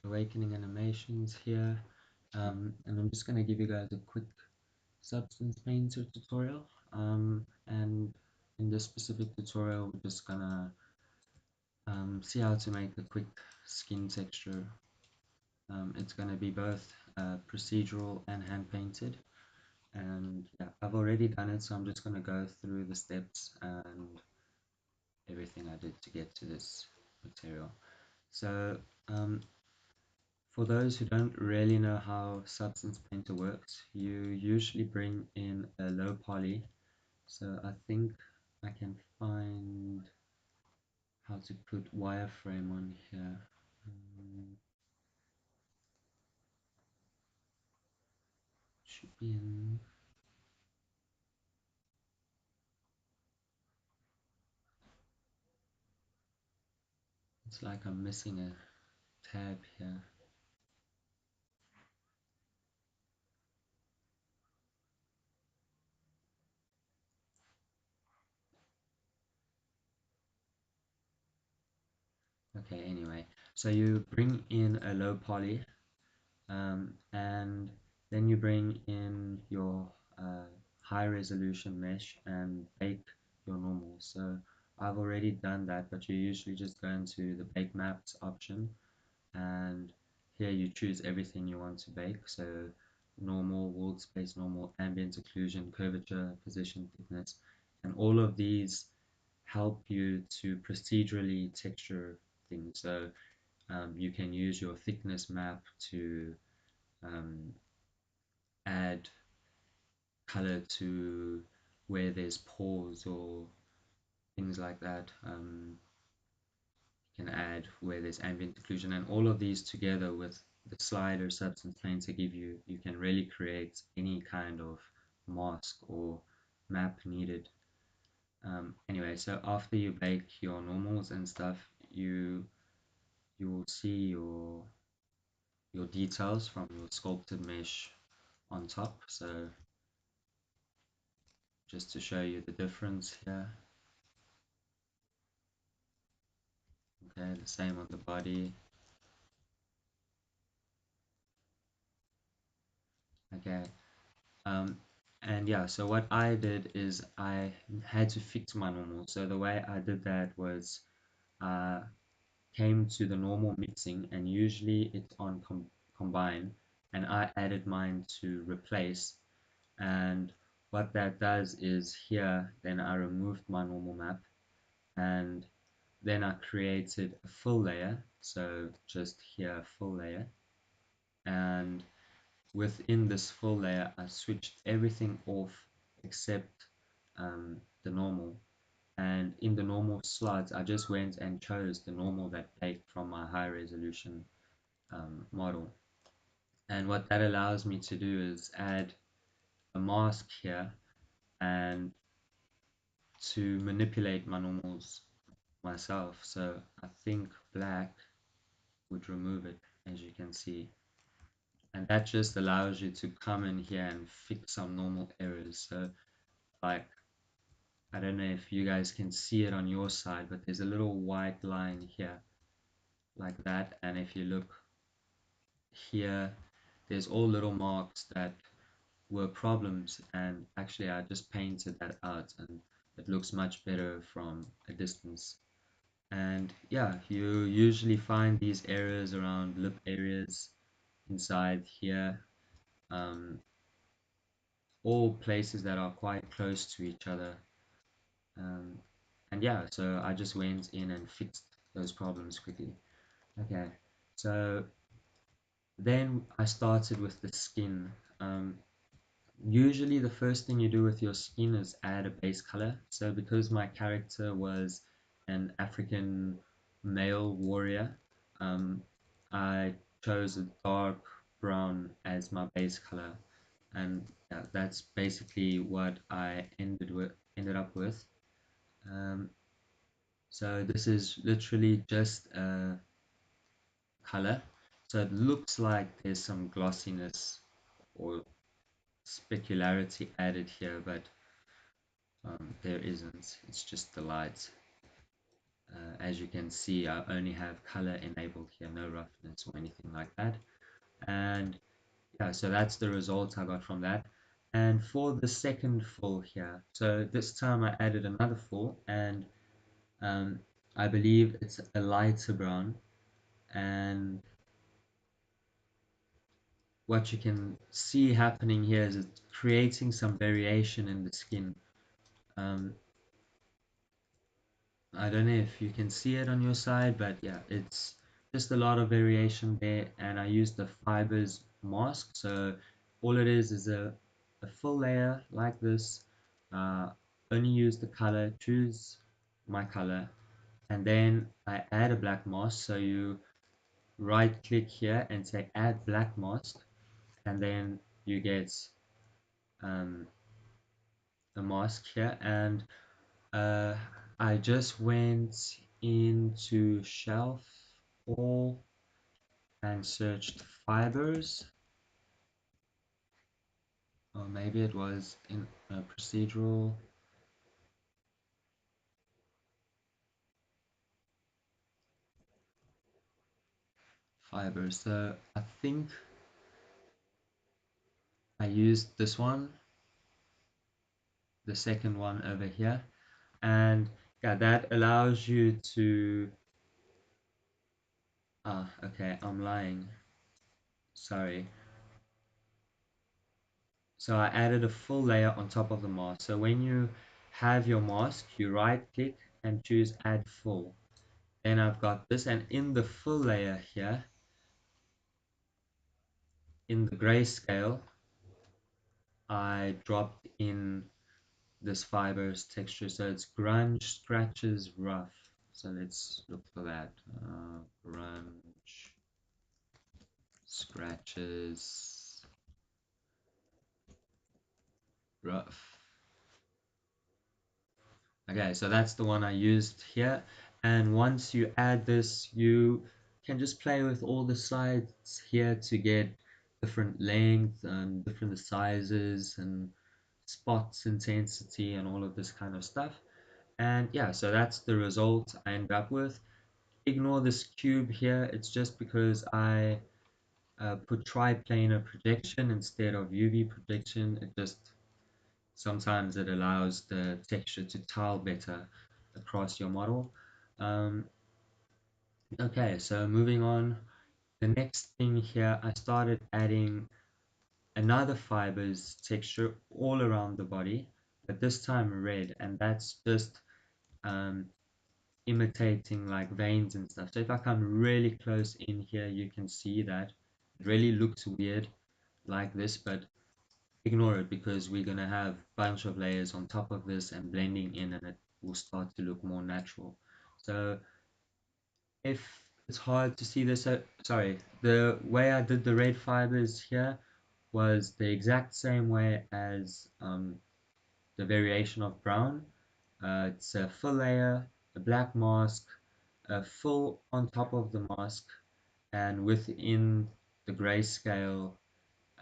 awakening animations here, and I'm just going to give you guys a quick substance painter tutorial. And in this specific tutorial, we're just gonna see how to make a quick skin texture. It's gonna be both procedural and hand painted. And yeah, I've already done it, so I'm just gonna go through the steps and everything I did to get to this material. So for those who don't really know how Substance Painter works, you usually bring in a low poly. So I think I can find how to put wireframe on here. Should be in. It's like I'm missing a tab here. Okay, anyway, so you bring in a low poly, and then you bring in your high resolution mesh and bake your normal. So I've already done that, but you usually just go into the bake maps option, and here you choose everything you want to bake. So normal, walled space, normal, ambient occlusion, curvature, position, thickness, and all of these help you to procedurally texture things. So you can use your thickness map to um, add color to where there's pores or things like that. You can add where there's ambient occlusion, and all of these together with the slider substance painter give you, you can really create any kind of mask or map needed. Anyway, so after you bake your normals and stuff, you will see your details from your sculpted mesh on top. So just to show you the difference here. Okay, the same on the body. Okay, um, and yeah, so what I did is I had to fix my normal. So the way I did that was I came to the normal mixing, and usually it's on combine, and I added mine to replace. And what that does is here, then I removed my normal map, and then I created a full layer. So just here, full layer, and within this full layer, I switched everything off except the normal. And in the normal slots, I just went and chose the normal that baked from my high resolution model. And what that allows me to do is add a mask here and to manipulate my normals myself. So I think black would remove it, as you can see. And that just allows you to come in here and fix some normal errors. So like, I don't know if you guys can see it on your side, but there's a little white line here like that. And if you look here, there's all little marks that were problems. And actually, I just painted that out and it looks much better from a distance. And yeah, you usually find these areas around lip areas inside here, um, all places that are quite close to each other. Um, and yeah, so I just went in and fixed those problems quickly. Okay, so then I started with the skin. Usually the first thing you do with your skin is add a base color. So because my character was an African male warrior, um, I chose a dark brown as my base color, and that's basically what I ended up with. Um, so this is literally just a color. So it looks like there's some glossiness or specularity added here, but there isn't. It's just the light. As you can see, I only have color enabled here, no roughness or anything like that. And yeah, so that's the result I got from that. And for the second full here, so this time I added another full, and um, I believe it's a lighter brown. And what you can see happening here is it's creating some variation in the skin. Um, I don't know if you can see it on your side, but yeah, it's just a lot of variation there. And I used the fibers mask, so all it is a full layer like this. Uh, Only use the color, choose my color, and then I add a black mask. So you right click here and say add black mask, and then you get um, a mask here. And uh, I just went into shelf all and searched fibers, or maybe it was in procedural fibers. So I think I used this one, the second one over here, and yeah, that allows you to. Ah, okay, I'm lying. Sorry. So I added a full layer on top of the mask. So when you have your mask, you right click and choose add full. Then I've got this, and in the full layer here, in the grayscale, I dropped in this fibers texture. So it's grunge, scratches, rough. So let's look for that. Grunge, scratches, rough. Okay, so that's the one I used here. And once you add this, you can just play with all the sides here to get different length and different sizes and spots, intensity, and all of this kind of stuff. And yeah, so that's the result I end up with. Ignore this cube here. It's just because I put triplanar projection instead of UV projection. It just sometimes it allows the texture to tile better across your model. Um, okay, so moving on. The next thing here, I started adding another fibers texture all around the body, but this time red, and that's just um, imitating like veins and stuff. So if I come really close in here, you can see that it really looks weird like this, but ignore it because we're going to have a bunch of layers on top of this and blending in, and it will start to look more natural. So if it's hard to see this, sorry, the way I did the red fibers here was the exact same way as the variation of brown. It's a full layer, a black mask, a full on top of the mask, and within the grayscale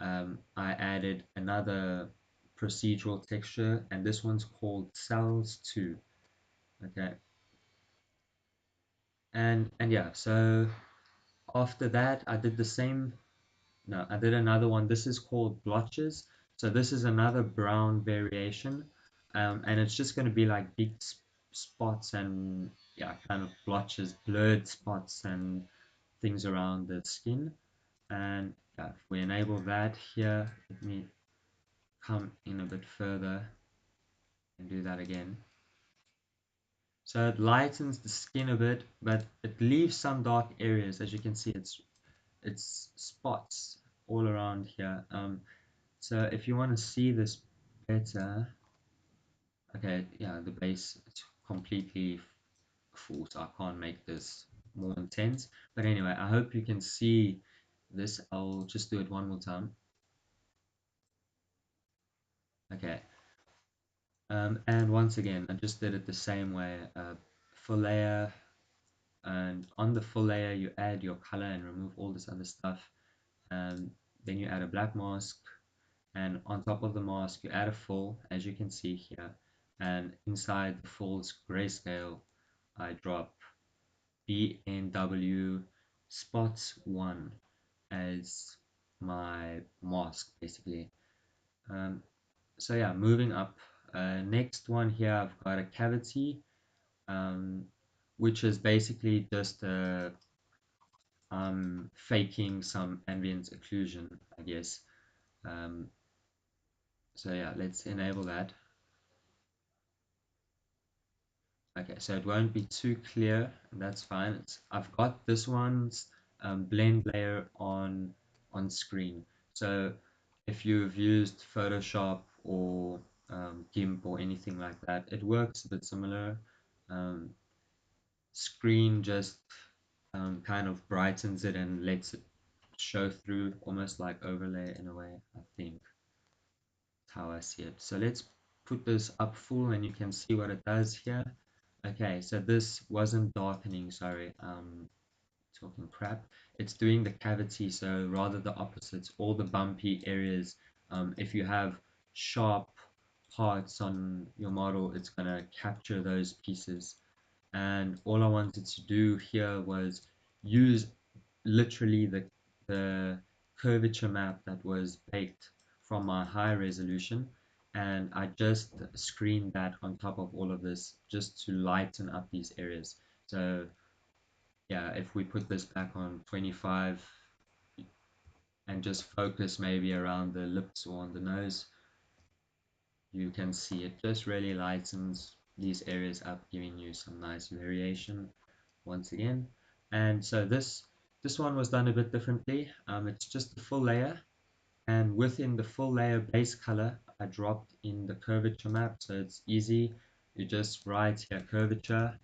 I added another procedural texture, and this one's called cells 2. Okay, and yeah, so after that I did the same. No, I did another one. This is called blotches. So this is another brown variation, and it's just going to be like big spots and yeah, kind of blotches, blurred spots and things around the skin. And yeah, if we enable that here, let me come in a bit further and do that again. So it lightens the skin a bit, but it leaves some dark areas. As you can see, it's spots all around here. So if you want to see this better, okay, yeah, the base is completely full, so I can't make this more intense. But anyway, I hope you can see this. I'll just do it one more time. Okay, and once again, I just did it the same way. Full layer, and on the full layer, you add your color and remove all this other stuff. And then you add a black mask, and on top of the mask you add a full, as you can see here, and inside the full's grayscale I drop BNW spots 1 as my mask basically. Um, so yeah, moving up. Next one here, I've got a cavity, um, which is basically just faking some ambient occlusion, I guess. Um, so yeah, let's enable that. Okay, so it won't be too clear, and that's fine. I've got this one's blend layer on screen. So if you've used Photoshop or GIMP or anything like that, it works a bit similar. Um, Screen just kind of brightens it and lets it show through, almost like overlay in a way, I think. That's how I see it. So let's put this up full and you can see what it does here. Okay, so this wasn't darkening, sorry, talking crap. It's doing the cavity, so rather the opposites, all the bumpy areas. If you have sharp parts on your model, it's gonna capture those pieces. And all I wanted to do here was use literally the curvature map that was baked from my high resolution, and I just screened that on top of all of this just to lighten up these areas. So yeah, if we put this back on 25 and just focus maybe around the lips or on the nose, you can see it just really lightens these areas up, giving you some nice variation once again. And so this one was done a bit differently. It's just the full layer, and within the full layer base color, I dropped in the curvature map, so it's easy. You just write here curvature,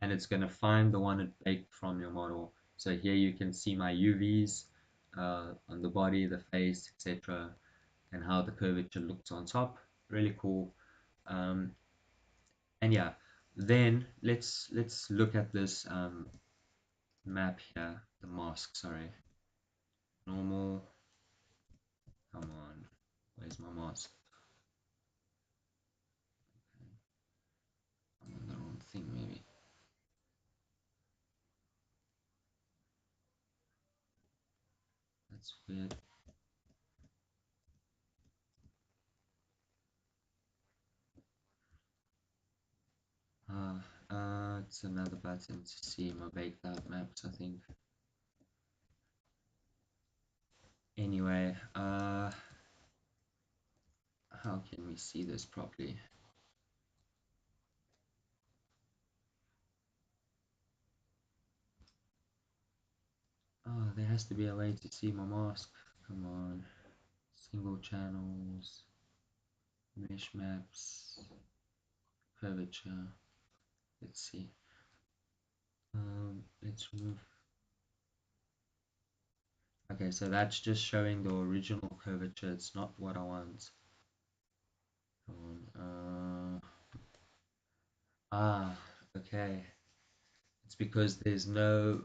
and it's going to find the one it baked from your model. So here you can see my UVs on the body, the face, etc., and how the curvature looks on top. Really cool. Um, and yeah, then let's look at this map here, the mask, sorry. Normal, come on, where's my mask? I'm on the wrong thing, maybe. That's weird. It's another button to see my baked out maps, I think. Anyway, how can we see this properly? Oh, there has to be a way to see my mask. Come on. Single channels, mesh maps, curvature. Let's see. Let's remove. Okay, so that's just showing the original curvature. It's not what I want. Come on. Okay. It's because there's no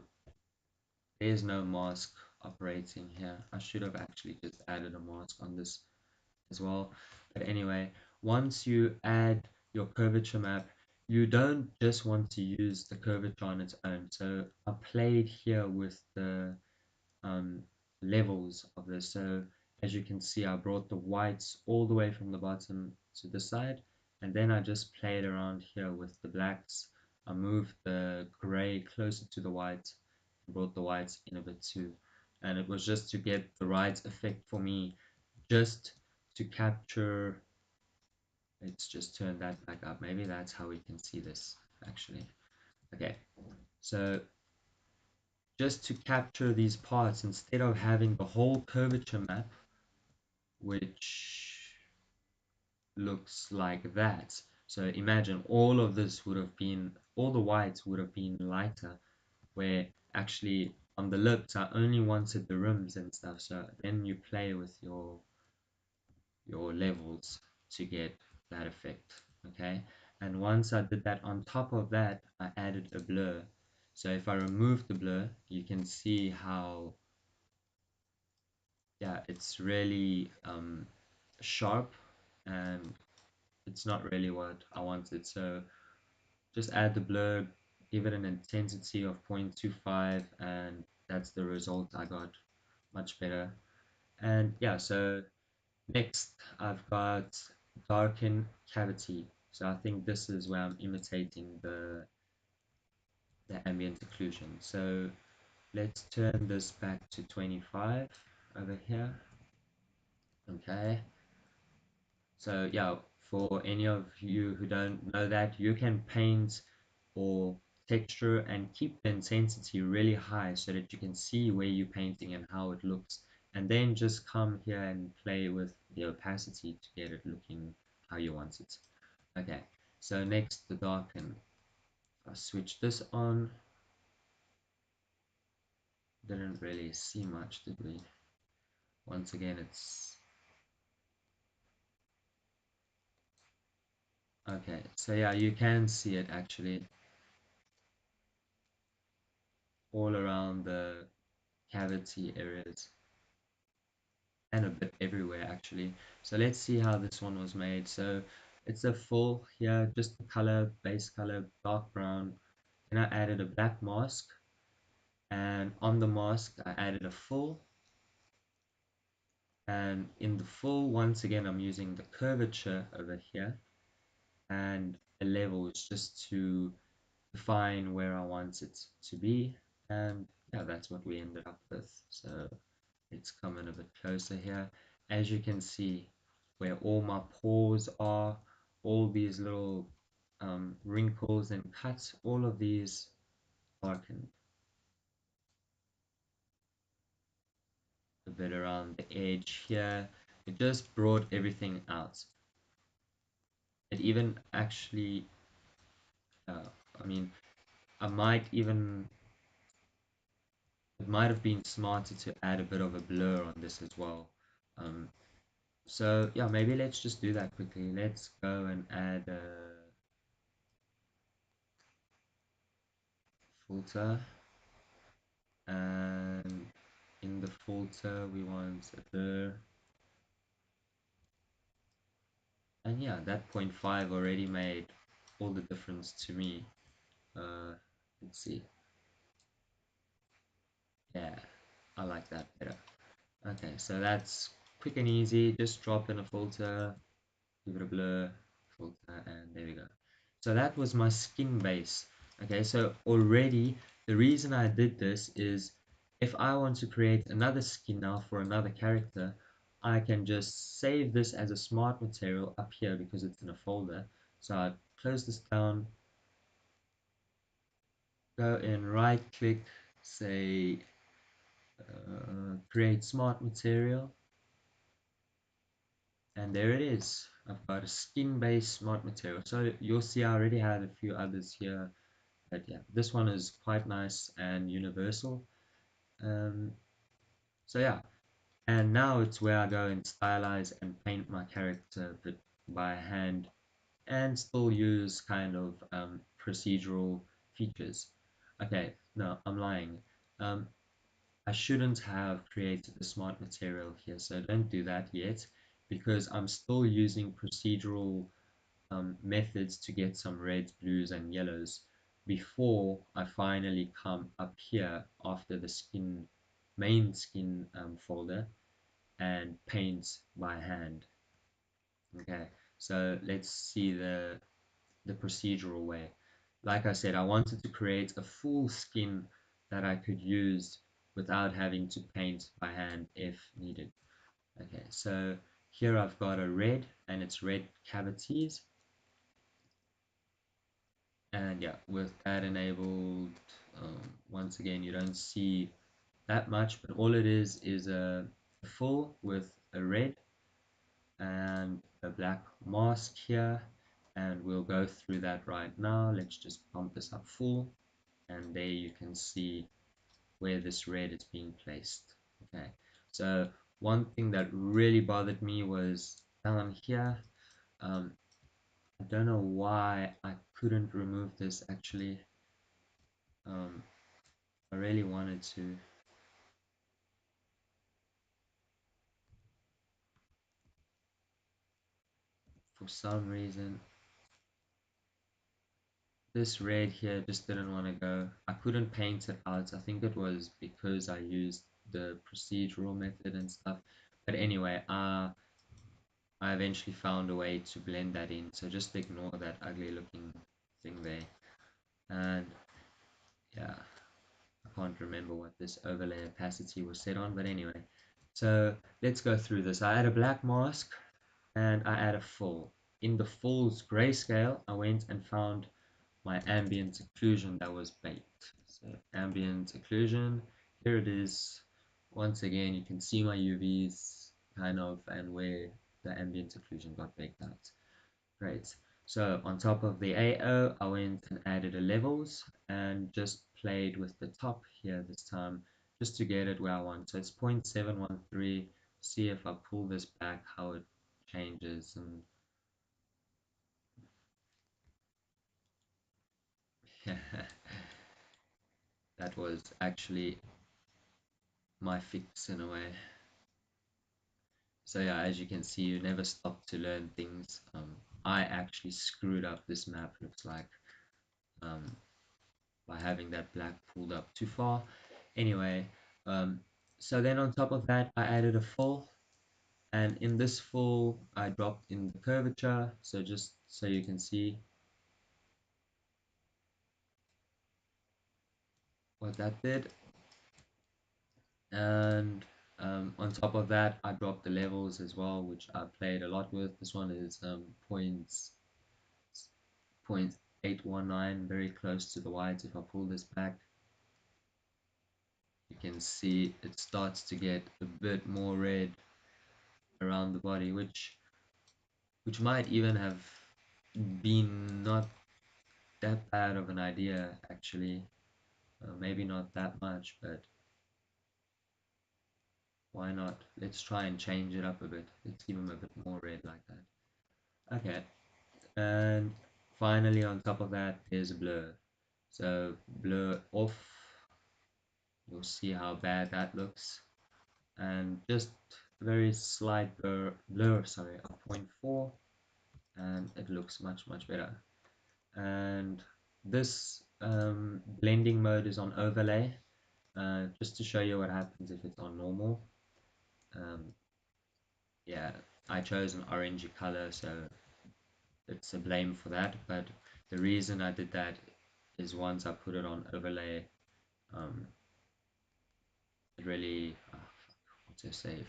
mask operating here. I should have actually just added a mask on this as well. But anyway, once you add your curvature map, you don't just want to use the curvature on its own. So I played here with the um, levels of this. So as you can see, I brought the whites all the way from the bottom to the side, and then I just played around here with the blacks. I moved the gray closer to the white, brought the whites in a bit too, and it was just to get the right effect for me, just to capture. Let's just turn that back up. Maybe that's how we can see this actually. Okay, so just to capture these parts instead of having the whole curvature map, which looks like that. So imagine all of this would have been, all the whites would have been lighter, where actually on the lips I only wanted the rims and stuff. So then you play with your levels to get that effect. Okay, and once I did that, on top of that I added a blur. So if I remove the blur, you can see how, yeah, it's really sharp, and it's not really what I wanted. So just add the blur, give it an intensity of 0.25, and that's the result I got. Much better. And yeah, so next I've got darken cavity. So I think this is where I'm imitating the ambient occlusion. So let's turn this back to 25 over here. Okay. So yeah, for any of you who don't know that, you can paint or texture and keep the intensity really high so that you can see where you're painting and how it looks. And then just come here and play with the opacity to get it looking how you want it. Okay, so next the darken. If I switch this on, didn't really see much, did we? Once again, it's okay. So yeah, you can see it actually all around the cavity areas and a bit everywhere actually. So let's see how this one was made. So it's a full here, just the color, base color, dark brown. Then I added a black mask, and on the mask I added a full, and in the full once again I'm using the curvature over here and the levels just to define where I want it to be. And yeah, that's what we ended up with. So let's come in a bit closer here. As you can see, where all my pores are, all these little wrinkles and cuts, all of these darkened a bit around the edge here. It just brought everything out. It even actually, uh, I mean, I might even, it might have been smarter to add a bit of a blur on this as well. Um, so yeah, maybe let's just do that quickly. Let's go and add a filter, and in the filter we want a blur, and yeah, that 0.5 already made all the difference to me. Let's see. Yeah, I like that better. Okay, so that's quick and easy. Just drop in a filter, give it a blur, filter, and there we go. So that was my skin base. Okay, so already the reason I did this is if I want to create another skin now for another character, I can just save this as a smart material up here because it's in a folder. So I close this down, go in, right click, say create smart material, and there it is. I've got a skin based smart material. So you'll see I already had a few others here, but yeah, this one is quite nice and universal. Um, so yeah, and now it's where I go and stylize and paint my character but by hand and still use kind of procedural features. Okay, no, I'm lying. Um, I shouldn't have created the smart material here, so don't do that yet because I'm still using procedural methods to get some reds, blues, and yellows before I finally come up here after the skin main skin folder and paint by hand. Okay, so let's see the procedural way. Like I said, I wanted to create a full skin that I could use without having to paint by hand if needed. Okay, so here I've got a red and it's red cavities. And yeah, with that enabled, once again, you don't see that much, but all it is a full with a red and a black mask here. And we'll go through that right now. Let's just pump this up full. And there you can see where this red is being placed. Okay, so one thing that really bothered me was down here. Um, I don't know why I couldn't remove this actually. Um, I really wanted to. For some reason, this red here just didn't want to go. I couldn't paint it out. I think it was because I used the procedural method and stuff. But anyway, I eventually found a way to blend that in. So just ignore that ugly looking thing there. And yeah, I can't remember what this overlay opacity was set on, but anyway. So let's go through this. I add a black mask and I add a full. In the full's grayscale, I went and found my ambient occlusion that was baked. So ambient occlusion, here it is. Once again, you can see my UVs kind of and where the ambient occlusion got baked out. Great. So on top of the AO, I went and added a levels and just played with the top here this time just to get it where I want. So it's 0.713. See if I pull this back how it changes, and that was actually my fix in a way. So yeah, as you can see, you never stop to learn things. I actually screwed up this map, looks like, um, by having that black pulled up too far. Anyway, um, so then on top of that, I added a full, and in this full, I dropped in the curvature. So just so you can see what that did. And on top of that, I dropped the levels as well, which I played a lot with. This one is points 0.819, very close to the white. If I pull this back, you can see it starts to get a bit more red around the body, which might even have been not that bad of an idea actually. Maybe not that much, but why not? Let's try and change it up a bit. Let's give him a bit more red like that. Okay, and finally on top of that there's a blur. So blur off, you'll see how bad that looks, and just very slight blur, sorry, of zero point 0.4, and it looks much better. And this blending mode is on overlay, just to show you what happens if it's on normal. um, yeah, I chose an orangey color, so it's a blame for that, but the reason I did that is once I put it on overlay, um, it really auto save.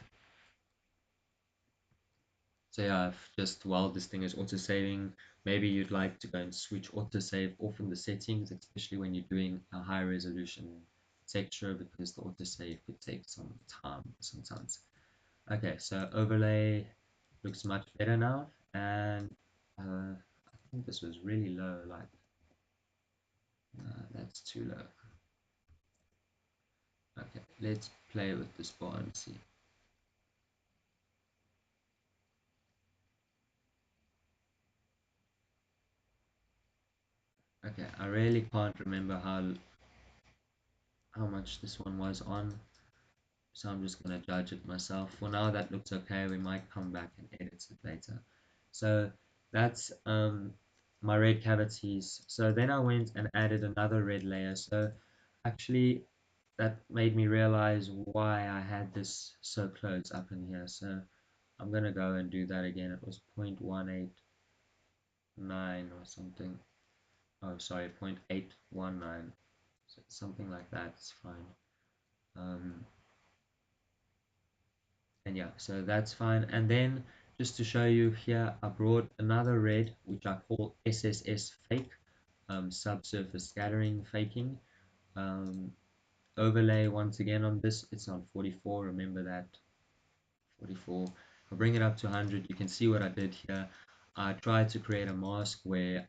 So yeah, just while this thing is auto saving, maybe you'd like to go and switch auto save off in the settings, especially when you're doing a high resolution texture, because the auto save could take some time sometimes. Okay, so overlay looks much better now, and I think this was really low, like that's too low. Okay, let's play with this bar and see. Okay, I really can't remember how much this one was on, so I'm just gonna judge it myself. For now, that looks okay. We might come back and edit it later. So that's my red cavities. So then I went and added another red layer. So actually, that made me realize why I had this so close up in here. So I'm gonna go and do that again. It was 0.189 or something. Oh, sorry, 0.819. So something like that is fine. Um, and yeah, so that's fine. And then just to show you here, I brought another red, which I call SSS fake, subsurface scattering faking. Um, Overlay once again on this, it's on 44, remember that, 44. I'll bring it up to 100. You can see what I did here. I tried to create a mask where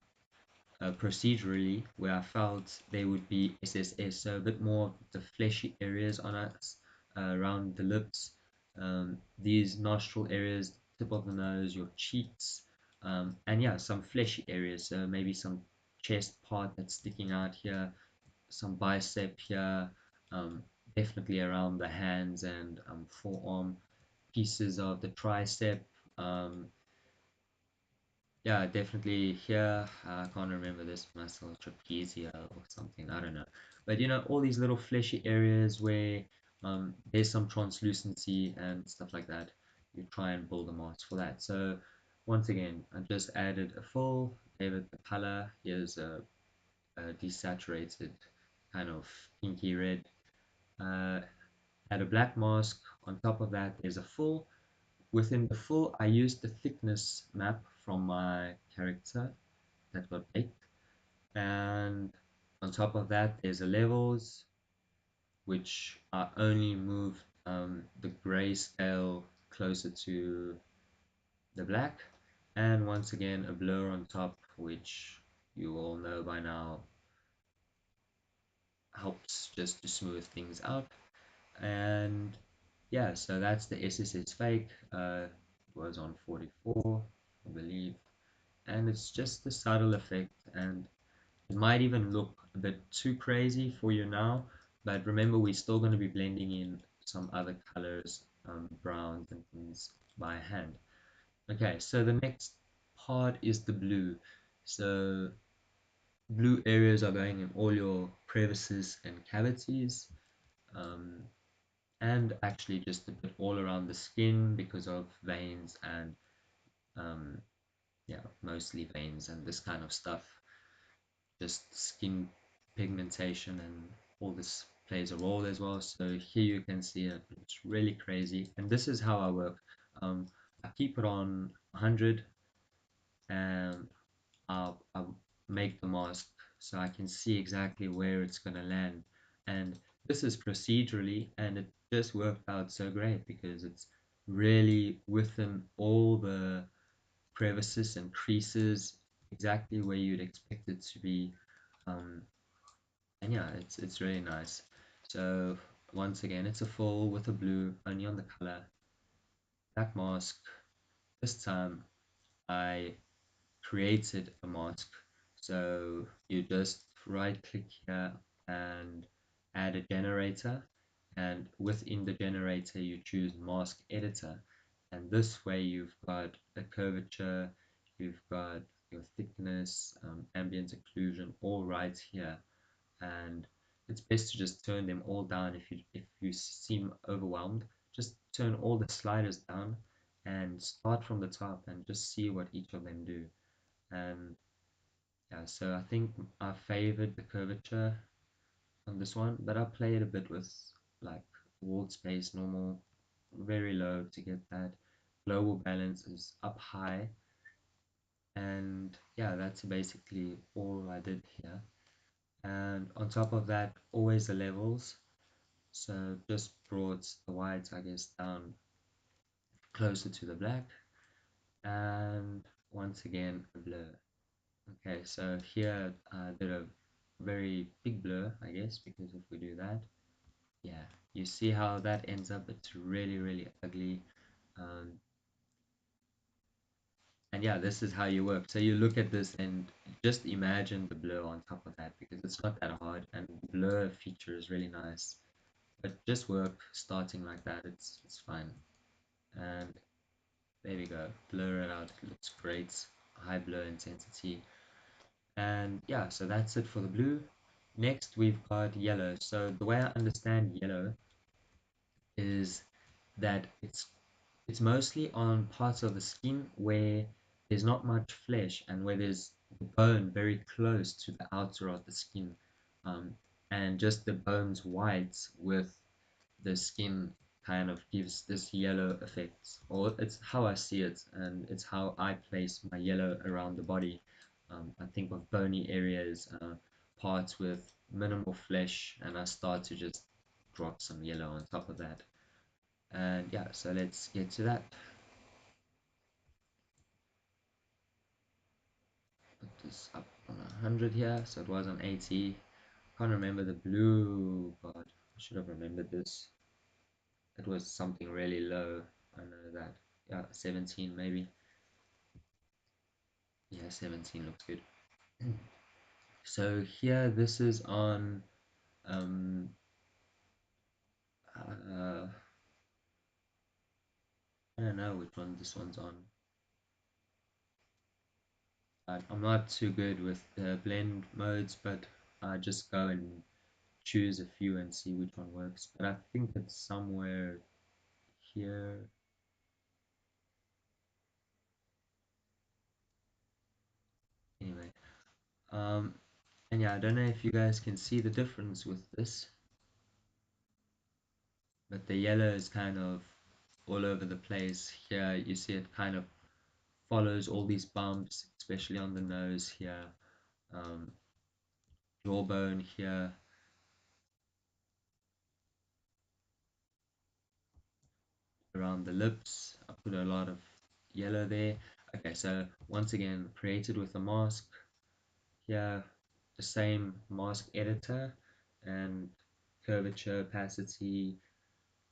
procedurally, where I felt they would be SSS, so a bit more the fleshy areas on us, around the lips, these nostril areas, tip of the nose, your cheeks, and yeah, some fleshy areas, so maybe some chest part that's sticking out here, some bicep here, um, definitely around the hands and forearm, pieces of the tricep, um, Yeah, definitely here. I can't remember this muscle, trapezia or something. I don't know. But all these little fleshy areas where there's some translucency and stuff like that. You try and build a mask for that. So once again, I just added a full, gave it the color. Here's a desaturated kind of pinky red. Uh, Add a black mask. On top of that, there's a full. Within the full, I used the thickness map from my character that got baked. And on top of that, there's a levels, which I only moved the gray scale closer to the black. And once again, a blur on top, which you all know by now helps just to smooth things out. And yeah, so that's the SSS fake. It was on 44, I believe. And it's just a subtle effect, and it might even look a bit too crazy for you now, but remember we're still going to be blending in some other colors, browns and things by hand. Okay, so the next part is the blue. So blue areas are going in all your crevices and cavities, um, and actually just a bit all around the skin because of veins and um, yeah, mostly veins and this kind of stuff. Just skin pigmentation and all this plays a role as well. So here you can see it. It's really crazy. And this is how I work. I keep it on 100 and I'll make the mask so I can see exactly where it's going to land. And this is procedurally, and it just worked out so great because it's really within all the crevices and creases exactly where you'd expect it to be. Um, and yeah, it's really nice. So once again, it's a full with a blue, only on the color, black mask. This time I created a mask. So you just right click here and add a generator. And within the generator, you choose mask editor. And this way you've got a curvature, you've got your thickness, ambient occlusion, all right here. And it's best to just turn them all down. If you seem overwhelmed, just turn all the sliders down and start from the top and just see what each of them do. And yeah, so I think I favored the curvature on this one, but I played a bit with like walled space normal very low to get that. Global balance is up high, and yeah, that's basically all I did here. And on top of that, always the levels. So just brought the whites, I guess, down closer to the black, and once again a blur. Okay, so here I did a very big blur, I guess, because if we do that, yeah, you see how that ends up. It's really, really ugly. Um, and yeah, this is how you work. So you look at this and just imagine the blur on top of that because it's not that hard, and the blur feature is really nice. But just work starting like that. It's fine. And there we go. Blur it out. It looks great. High blur intensity. And yeah, so that's it for the blue. Next, we've got yellow. So the way I understand yellow is that it's mostly on parts of the skin where there's not much flesh and where there's the bone very close to the outer of the skin. Um, and just the bone's white with the skin kind of gives this yellow effect, or it's how I see it, and it's how I place my yellow around the body. I think of bony areas, parts with minimal flesh, and I start to just drop some yellow on top of that. And yeah, so let's get to that. Put this up on 100 here, so it was on 80. Can't remember the blue, but I should have remembered this. It was something really low. I know that. Yeah, 17 maybe. Yeah, 17 looks good. So here, this is on, um, uh, I don't know which one this one's on. I'm not too good with the blend modes, but I just go and choose a few and see which one works. But I think it's somewhere here. Anyway, um, and yeah, I don't know if you guys can see the difference with this, but the yellow is kind of all over the place. Here you see it kind of follows all these bumps, especially on the nose here, um, jawbone here, around the lips. I put a lot of yellow there. Okay, so once again, created with a mask here, the same mask editor and curvature, opacity,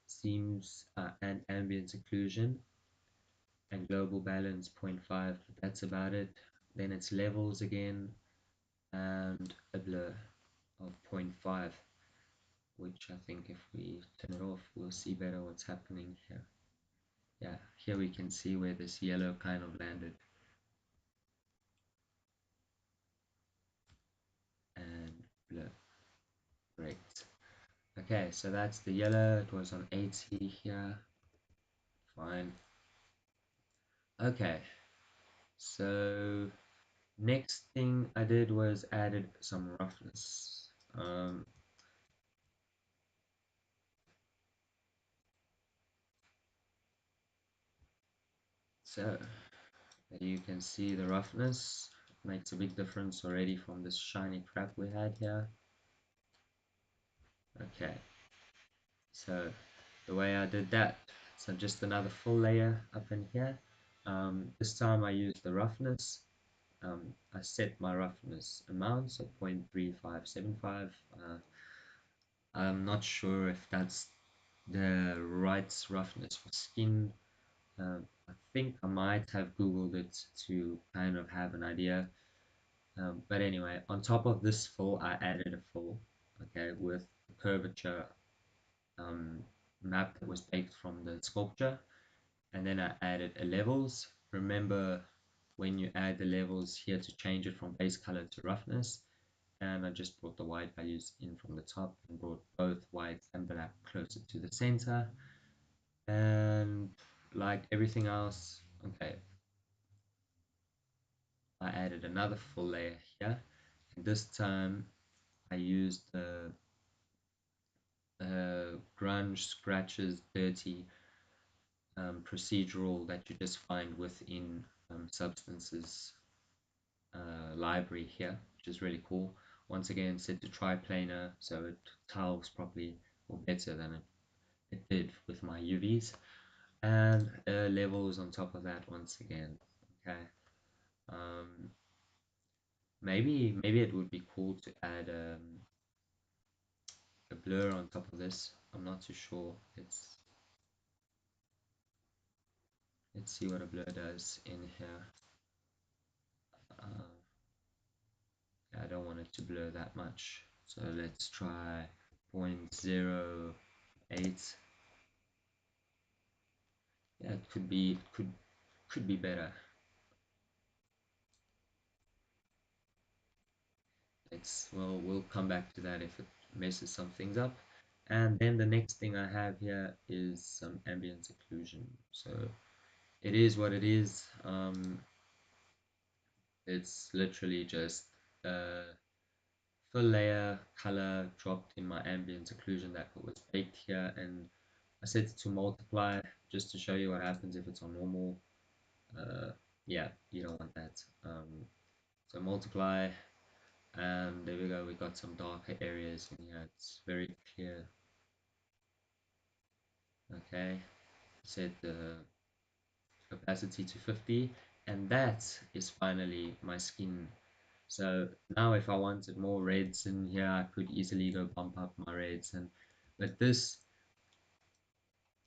seams, and ambient occlusion, and global balance 0.5. That's about it. Then it's levels again and a blur of 0.5, which I think if we turn it off, we'll see better what's happening here. Yeah, here we can see where this yellow kind of landed. And blur. Great. Okay, so that's the yellow. It was on 80 here. Fine. Okay, so next thing I did was added some roughness. So you can see the roughness makes a big difference already from this shiny crap we had here. Okay, so the way I did that, so just another full layer up in here. This time I used the roughness. I set my roughness amount, so 0.3575. I'm not sure if that's the right roughness for skin. I think I might have Googled it to kind of have an idea. But anyway, on top of this fill, I added a fill, okay, with curvature um, map that was baked from the sculpture. And then I added a levels. Remember when you add the levels here to change it from base color to roughness. And I just brought the white values in from the top and brought both white and black closer to the center. And like everything else, okay, I added another full layer here. And this time I used the grunge scratches dirty procedural that you just find within substances library here, which is really cool. Once again, set to triplanar so it tiles properly or better than it did with my UVs, and levels on top of that once again. Okay, um, maybe it would be cool to add a blur on top of this. I'm not too sure. Let's see what a blur does in here. Uh, I don't want it to blur that much, so let's try 0.08. Yeah, it could be better. We'll come back to that if it messes some things up. And then the next thing I have here is some ambient occlusion. So it is what it is. It's literally just a full layer color dropped in my ambient occlusion that was baked here, and I set it to multiply just to show you what happens if it's on normal. Uh, yeah, you don't want that. So multiply, and there we go. We got some darker areas in here. It's very clear. Okay, set the opacity to 50, and that is finally my skin. So now if I wanted more reds in here, I could easily go bump up my reds, and but this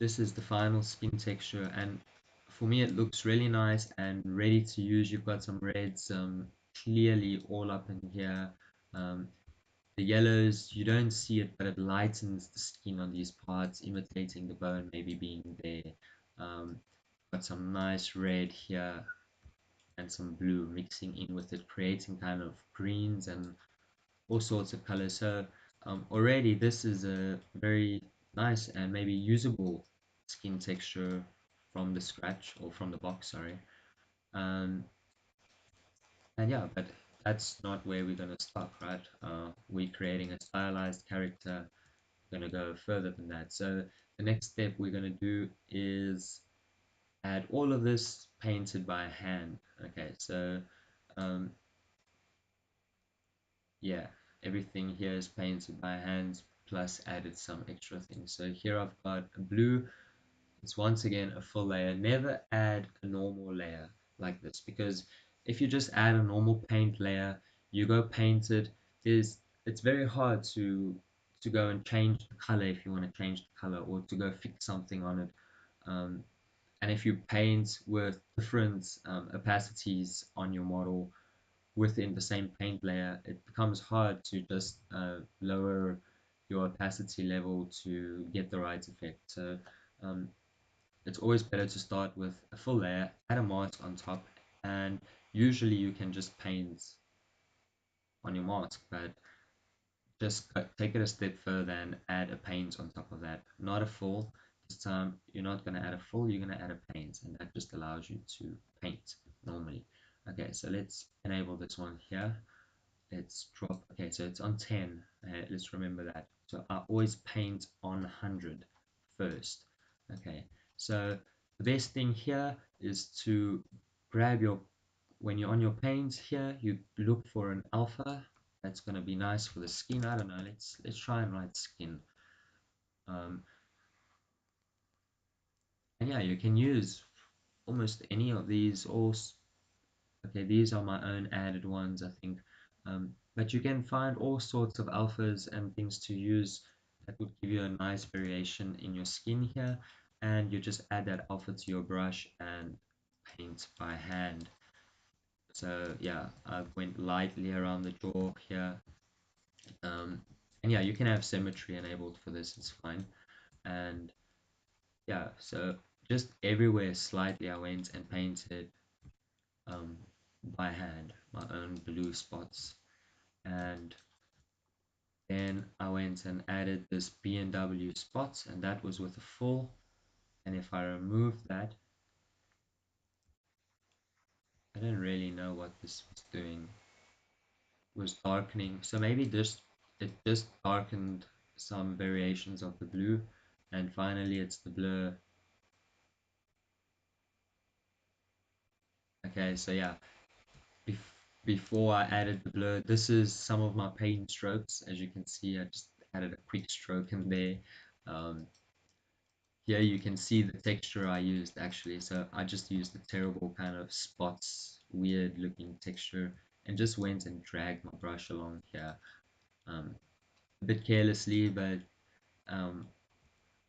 is the final skin texture, and for me it looks really nice and ready to use. You've got some reds clearly all up in here. um, the yellows, you don't see it, but it lightens the skin on these parts, imitating the bone maybe being there. Got some nice red here, and some blue mixing in with it, creating kind of greens and all sorts of colors. So already this is a very nice and maybe usable skin texture from the scratch or from the box, sorry. Um, and yeah, but that's not where we're going to stop, right? We're creating a stylized character, going to go further than that. So the next step we're going to do is add all of this painted by hand. Okay, so um, yeah, everything here is painted by hand plus added some extra things. So here I've got a blue. It's once again a full layer. Never add a normal layer like this, because if you just add a normal paint layer, you go paint it, is it's very hard to go and change the color if you want to change the color, or to go fix something on it. Um, and if you paint with different opacities on your model within the same paint layer, it becomes hard to just lower your opacity level to get the right effect. So um, it's always better to start with a full layer, add a mask on top, and usually you can just paint on your mask, but just take it a step further and add a paint on top of that. Not a full. This time you're not going to add a full, you're going to add a paint, and that just allows you to paint normally. Okay, so let's enable this one here. Let's drop, okay, so it's on 10. Let's remember that. So I always paint on 100 first. Okay, so the best thing here is to grab your, when you're on your paint here, you look for an alpha. That's going to be nice for the skin. I don't know, let's try and write skin. Um, and yeah, you can use almost any of these, or okay, these are my own added ones, I think. But you can find all sorts of alphas and things to use that would give you a nice variation in your skin here. And you just add that alpha to your brush and paint by hand. So yeah, I went lightly around the jaw here. And yeah, you can have symmetry enabled for this, it's fine. And yeah, so just everywhere slightly I went and painted um, by hand my own blue spots. And then I went and added this B&W spots, and that was with a full. And if I remove that, I don't really know what this was doing. It was darkening, so maybe this, it just darkened some variations of the blue. And finally it's the blur. Okay, so yeah, bef before I added the blur, this is some of my paint strokes. As you can see, I just added a quick stroke in there. um, Here you can see the texture I used actually. So I just used the terrible kind of spots, weird looking texture, and just went and dragged my brush along here. A bit carelessly, but um,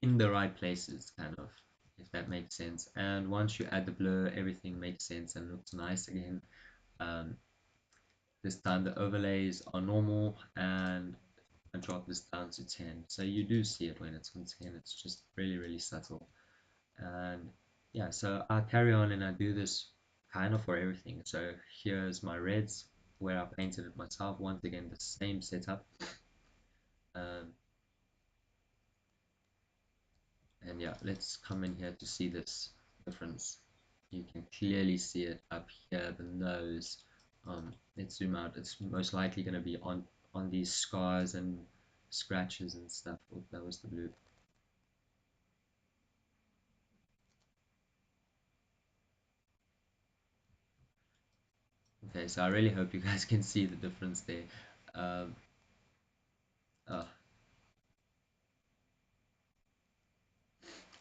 in the right places, kind of, if that makes sense. And once you add the blur, everything makes sense and looks nice again. Um, this time the overlays are normal, and I drop this down to 10. So you do see it when it's on 10, it's just really, really subtle. And yeah, so I carry on and I do this kind of for everything. So here's my reds where I painted it myself. Once again, the same setup. um, and yeah, let's come in here to see this difference. You can clearly see it up here, the nose. Let's zoom out. It's most likely going to be on these scars and scratches and stuff. Oh, that was the blue. Okay, so I really hope you guys can see the difference there. um, uh,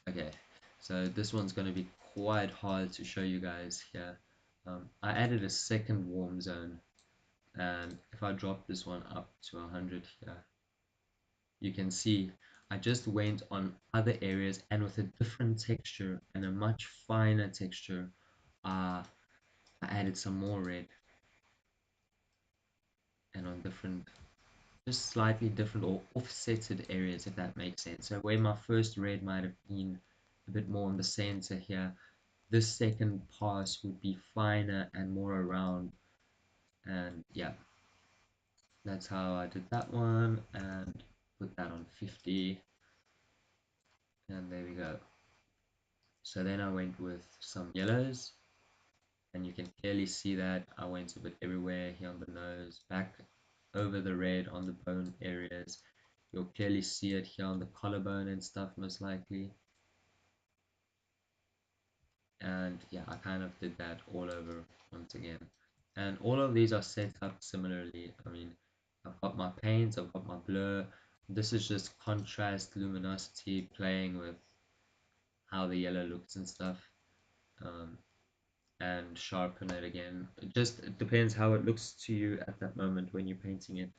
Okay, so this one's going to be quite hard to show you guys here. I added a second warm zone, and if I drop this one up to 100 here, you can see I just went on other areas and with a different texture and a much finer texture. I added some more red and on different, just slightly different or offsetted areas, if that makes sense. So where my first red might have been a bit more in the center here, this second pass would be finer and more around. And yeah, that's how I did that one and put that on 50. And there we go. So then I went with some yellows, and you can clearly see that I went a bit everywhere here on the nose, back over the red on the bone areas. You'll clearly see it here on the collarbone and stuff, most likely. And yeah, I kind of did that all over once again. And all of these are set up similarly. I mean, I've got my paints, I've got my blur. This is just contrast, luminosity, playing with how the yellow looks and stuff. Um, and sharpen it again. It depends how it looks to you at that moment when you're painting it.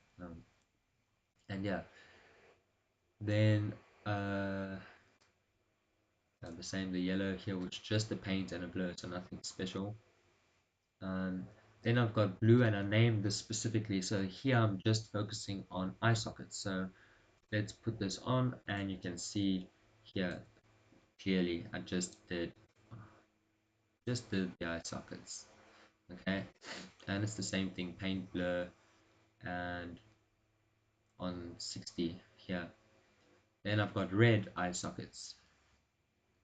And yeah, then uh, the same, the yellow here, which is just the paint and a blur, so nothing special. Then I've got blue, and I named this specifically. So here I'm just focusing on eye sockets. So let's put this on, and you can see here clearly I just did the eye sockets. Okay, and it's the same thing, paint blur and on 60 here. Then I've got red eye sockets,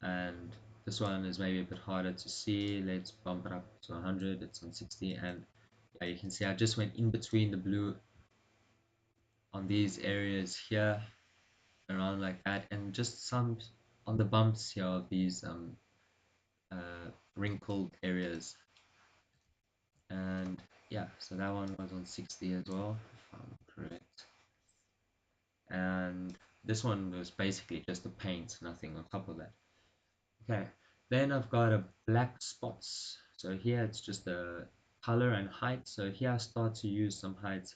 and this one is maybe a bit harder to see. Let's bump it up to 100. It's on 60, and yeah, you can see I just went in between the blue on these areas here, around like that, and just some on the bumps here of these wrinkled areas. And yeah, so that one was on 60 as well, if I'm correct. And this one was basically just the paint, nothing on top of that. Okay, then I've got a black spots. So here it's just the color and height. So here I start to use some height,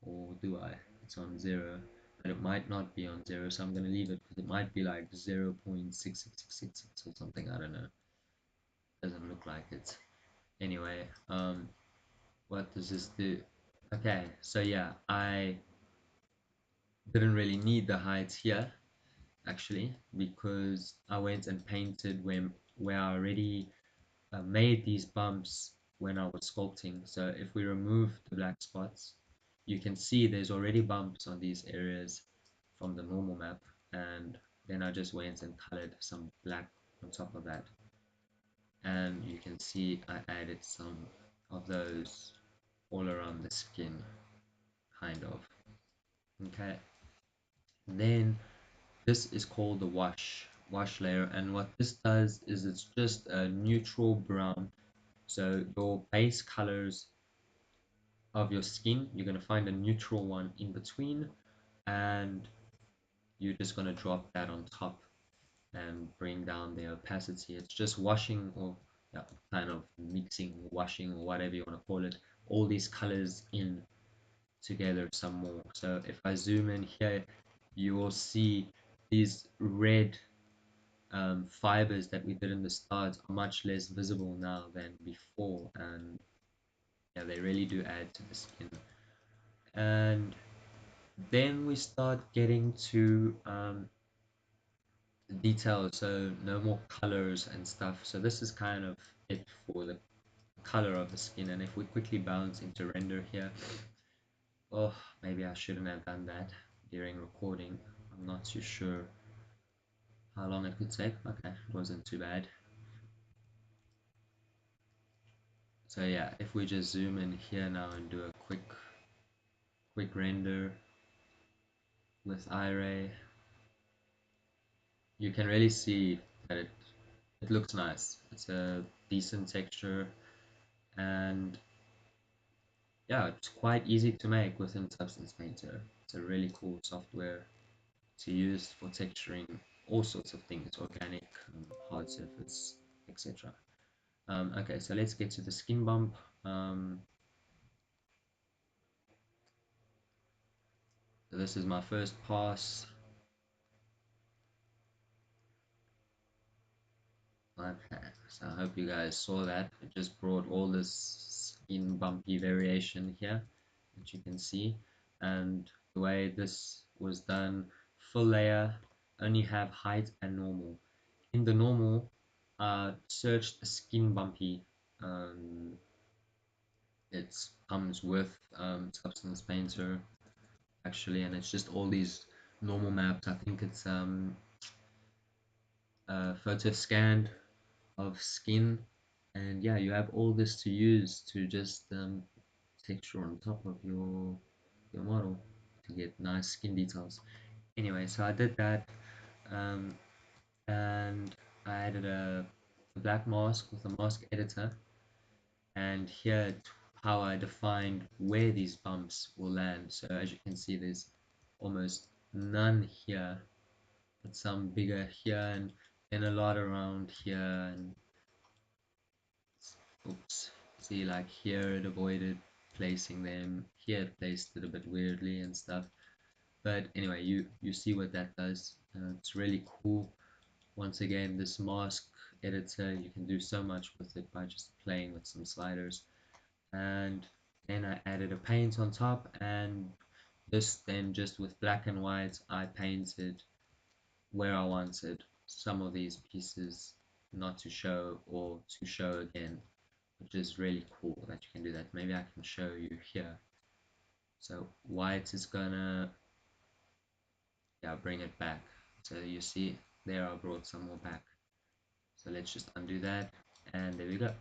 or do I? It's on 0, but it might not be on 0, so I'm going to leave it because it might be like 0.6666 or something. I don't know. Doesn't look like it. Anyway, what does this do? Okay, so yeah, I didn't really need the height here actually, because I went and painted where I already made these bumps when I was sculpting. So if we remove the black spots, you can see there's already bumps on these areas from the normal map, and then I just went and colored some black on top of that, and you can see I added some of those all around the skin, kind of. Okay, then this is called the wash layer, and what this does is it's just a neutral brown. So your base colors of your skin, you're going to find a neutral one in between, and you're just going to drop that on top and bring down the opacity. It's just washing, or yeah, kind of mixing, washing, or whatever you want to call it, all these colors in together some more. So if I zoom in here, you will see these red fibers that we did in the start are much less visible now than before, and yeah, they really do add to the skin. And then we start getting to details, so no more colors and stuff. So this is kind of it for the color of the skin. And if we quickly bounce into render here, oh, maybe I shouldn't have done that during recording. I'm not too sure how long it could take. Okay, it wasn't too bad. So yeah, if we just zoom in here now and do a quick render with iRay, you can really see that it looks nice. It's a decent texture, and yeah, it's quite easy to make within Substance Painter. It's a really cool software to use for texturing all sorts of things, organic, hard surface, etc. Okay, so let's get to the skin bump. So this is my first pass. Okay, so I hope you guys saw that. It just brought all this skin bumpy variation here that you can see. And the way this was done, full layer, only have height and normal. In the normal, searched skin bumpy. It comes with Substance Painter actually, and it's just all these normal maps. I think it's a photo scanned of skin, and yeah, you have all this to use to just texture on top of your model to get nice skin details. Anyway, so I did that, um, and I added a black mask with a mask editor, and here how I defined where these bumps will land. So as you can see, there's almost none here, but some bigger here, and then a lot around here, and oops, see, like here it avoided placing them, here it placed it a bit weirdly and stuff. But anyway, you see what that does. It's really cool. Once again, this mask editor, you can do so much with it by just playing with some sliders. And then I added a paint on top, and this then just with black and white I painted where I wanted some of these pieces not to show or to show again, which is really cool that you can do that. Maybe I can show you here. So white is gonna, yeah, bring it back. So you see there I brought some more back. So let's just undo that, and there we go.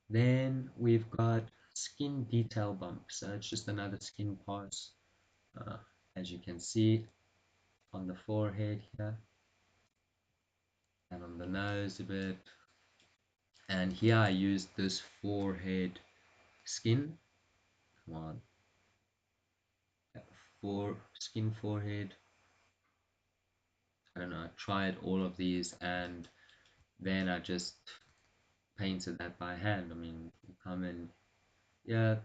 Then we've got skin detail bump. So it's just another skin pass, uh, as you can see on the forehead here and on the nose a bit. And here I used this forehead skin. Come on, for skin forehead. I don't know. I tried all of these, and then I just painted that by hand. I mean, you come in, yeah.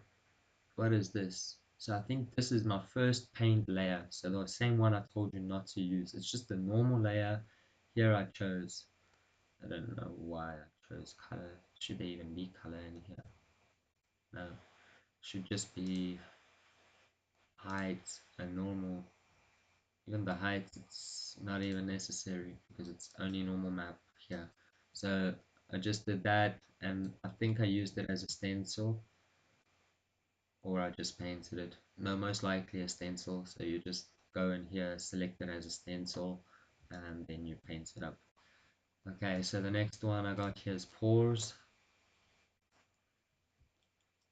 What is this? So I think this is my first paint layer. So the same one I told you not to use. It's just a normal layer. Here I chose, I don't know why I chose color. Should there even be color in here? No, should just be height and normal. Even the height, it's not even necessary because it's only normal map here. So I just did that, and I think I used it as a stencil, or I just painted it. No, most likely a stencil. So you just go in here, select it as a stencil, and then you paint it up. Okay, so the next one I got here is pores.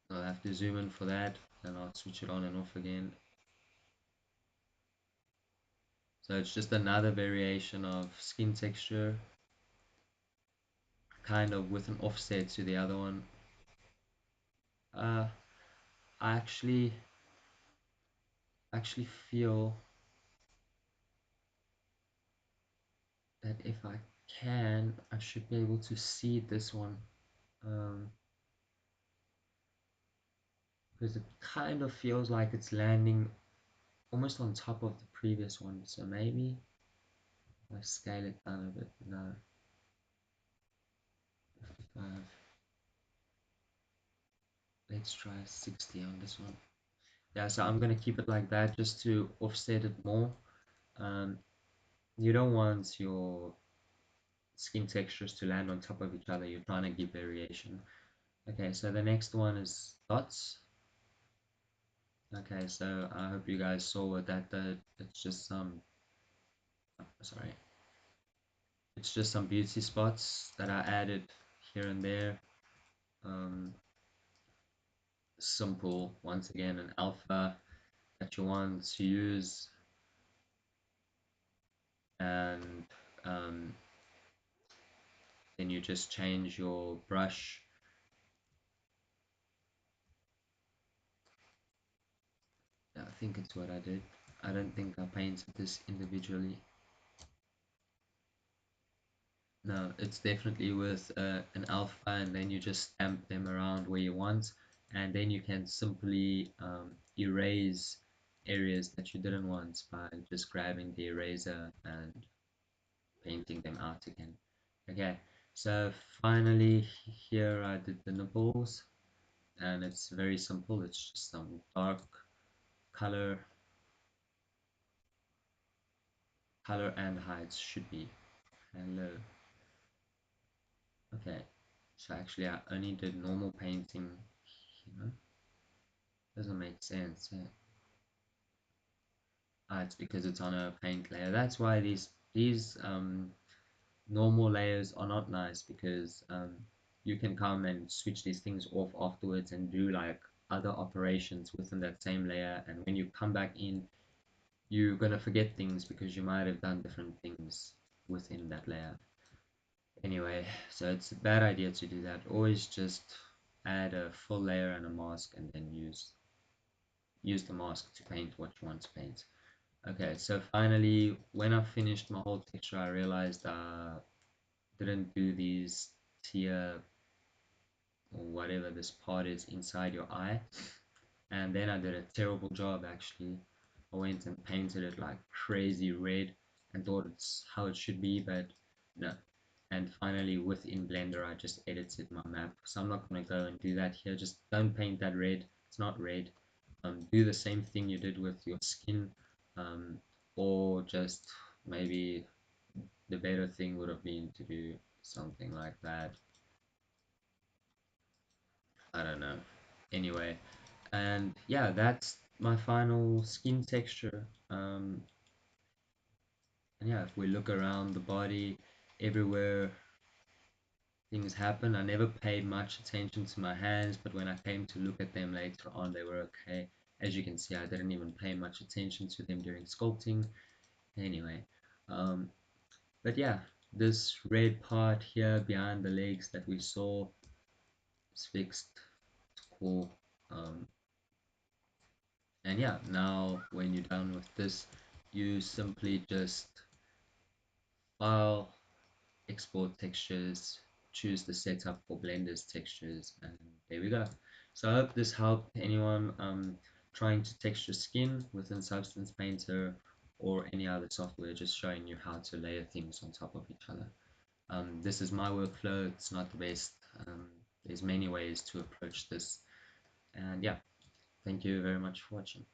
I'll have to zoom in for that, and I'll switch it on and off again. So it's just another variation of skin texture, kind of with an offset to the other one. I actually feel that if I can, I should be able to see this one, um, because it kind of feels like it's landing almost on top of the previous one. So maybe if I scale it down a bit. No, 55. Let's try 60 on this one. Yeah, so I'm gonna keep it like that just to offset it more. Um, you don't want your skin textures to land on top of each other. You're trying to give variation. Okay, so the next one is dots. Okay, so I hope you guys saw what that did. It's just some, sorry, it's just some beauty spots that I added here and there. Um, Simple, once again, an alpha that you want to use, and um, then you just change your brush. I think it's what I did. I don't think I painted this individually. No, it's definitely with an alpha, and then you just stamp them around where you want, and then you can simply erase areas that you didn't want by just grabbing the eraser and painting them out again. Okay, so finally here I did the nipples, and it's very simple. It's just some dark color, color and heights should be. Hello. Okay, so actually I only did normal painting, doesn't make sense. It's because it's on a paint layer. That's why these normal layers are not nice, because you can come and switch these things off afterwards and do like other operations within that same layer, and when you come back in, you're gonna forget things because you might have done different things within that layer. Anyway, so it's a bad idea to do that. Always just add a full layer and a mask, and then use the mask to paint what you want to paint. Okay, so finally, when I finished my whole texture, I realized I didn't do these tear, or whatever this part is inside your eye, and then I did a terrible job actually. I went and painted it like crazy red and thought it's how it should be, but no. And finally, within Blender, I just edited my map. So I'm not going to go and do that here. Just don't paint that red. It's not red. Do the same thing you did with your skin, um, or just maybe the better thing would have been to do something like that. I don't know. Anyway, and yeah, that's my final skin texture. And yeah, if we look around the body, everywhere things happen. I never paid much attention to my hands, but when I came to look at them later on, they were okay. As you can see, I didn't even pay much attention to them during sculpting. Anyway, um, but yeah, this red part here behind the legs that we saw is fixed. It's cool. Um, and yeah, now when you're done with this, you simply just file, export textures, choose the setup for Blender's textures, and there we go. So I hope this helped anyone trying to texture skin within Substance Painter or any other software, just showing you how to layer things on top of each other. This is my workflow. It's not the best. There's many ways to approach this. And yeah, thank you very much for watching.